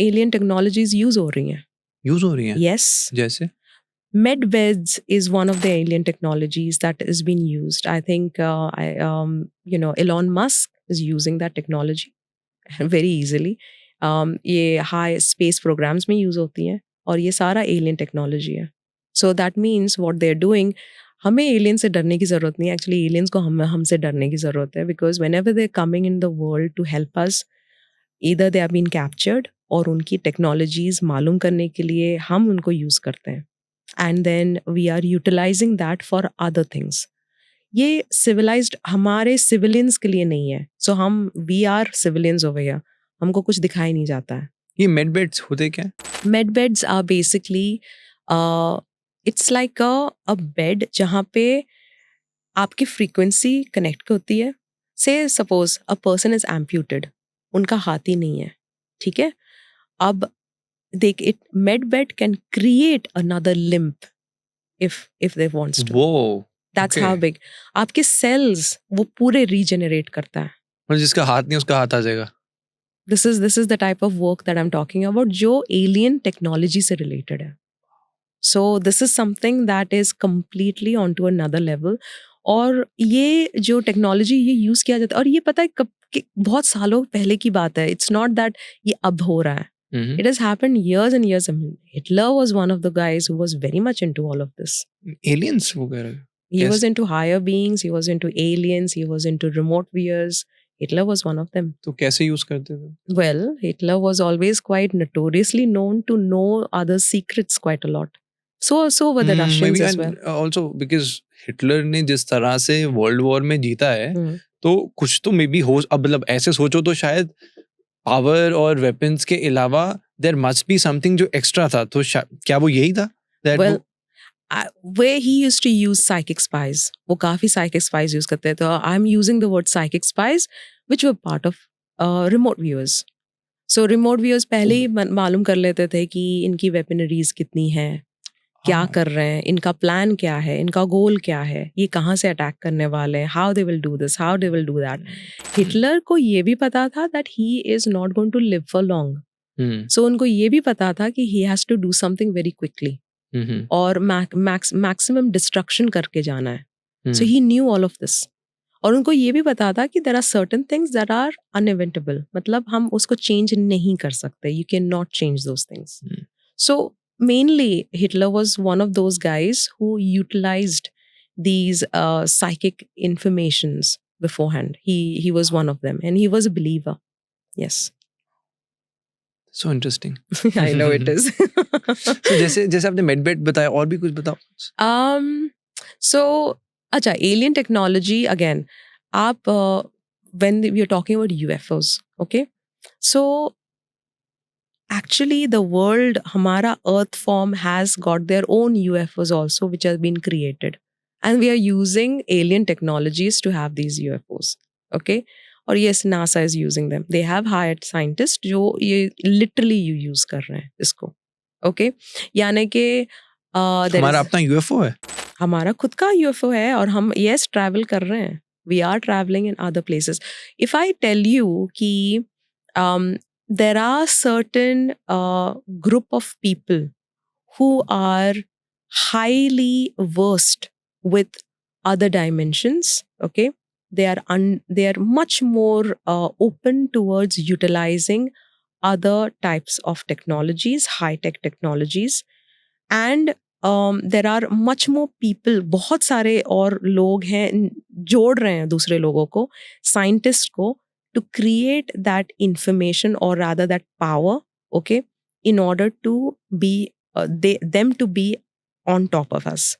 Alien technologies use हो रही हैं. यूज हो रही हैं? Yes. जैसे? Medbeds is one of the alien technologies that is being used. I think, Elon Musk is using that technology very easily. ये high space programs में use होती हैं और ये सारा alien technology है. So that means what they're doing, हमें alien से डरने की ज़रूरत नहीं है. Actually, aliens को हमसे डरने की ज़रूरत है, because whenever they're coming in the world to help us, either they have been captured और उनकी technologies मालूम करने के लिए हम उनको use करते हैं. And then we are utilizing that for other things. ये civilized हमारे civilians के लिए नहीं है. So we are civilians over here. हमको कुछ दिखाई नहीं जाता है. ये medbeds होते क्या है? Medbeds are basically, it's like a bed जहाँ पे आपकी frequency connect होती है. Say suppose a person is amputated. उनका हाथ ही नहीं है. ठीक है? अब Medbed can create another limb if they wants to. Whoa. That's okay. how big. आपके cells वो पूरे regenerate करता है. और जिसका हाथ नहीं उसका हाथ आ जाएगा. This is the type of work that I'm talking about, जो alien technology से related है. So this is something that is completely onto another level. और ये जो technology ये use किया जाता है, और ये पता है बहुत सालों पहले की बात है. It's not that ये अब हो रहा है. Mm-hmm. It has happened years and years. I mean, Hitler was one of the guys who was very much into all of this. Aliens वगैरह. He Yes. was into higher beings. He was into aliens. He was into remote viewers. Hitler was one of them. तो कैसे use करते थे? Well, Hitler was always quite notoriously known to know other secrets quite a lot. So were the Russians maybe as well. Also because Hitler ने जिस तरह से world war में जीता है, तो कुछ तो मे बी हो, अब मतलब ऐसे सोचो तो शायद पावर और वेपन्स के अलावा देयर मस्ट बी समथिंग जो एक्स्ट्रा था. तो क्या वो यही था? Well, where he used to use psychic spies, वो काफी psychic spies use करते थे. तो I'm using the word psychic spies, which were part of remote viewers. So remote viewers पहले ही मालूम कर लेते थे कि इनकी weaponaries कितनी हैं, क्या कर रहे हैं, इनका प्लान क्या है, इनका गोल क्या है, ये कहाँ से अटैक करने वाले हैं, how they will do this, how they will do that. Hitler को ये भी पता था that he is not going to live for long. So उनको ये भी पता था कि he has to do something very quickly. और maximum destruction करके जाना है. So he knew all of this. और उनको ये भी पता था कि there are certain things that are uneventable. मतलब हम उसको change नहीं कर सकते. You cannot change those things. So mainly Hitler was one of those guys who utilized these psychic informations beforehand. He was one of them, and he was a believer. Yes. So interesting. I know it is. So जैसे आपने medbed बताया, और भी कुछ बताओ. So अच्छा, alien technology again. आप when we are talking about UFOs, okay? So actually the world, हमारा earth form has got their own UFOs also, which have been created, and we are using alien technologies to have these UFOs. Okay? और yes, NASA is using them. They have hired scientists जो ये literally use कर रहे हैं इसको. Okay? यानी कि हमारा अपना UFO है. हमारा खुद का UFO है, और हम yes travel कर रहे हैं. We are traveling in other places. If I tell you कि there are certain group of people who are highly versed with other dimensions, okay? They are much more open towards utilizing other types of technologies, high-tech technologies, and there are much more people, बहुत सारे और लोग हैं जोड़ रहे हैं दूसरे लोगों को, scientists को, to create that information, or rather that power, okay, in order to be them to be on top of us.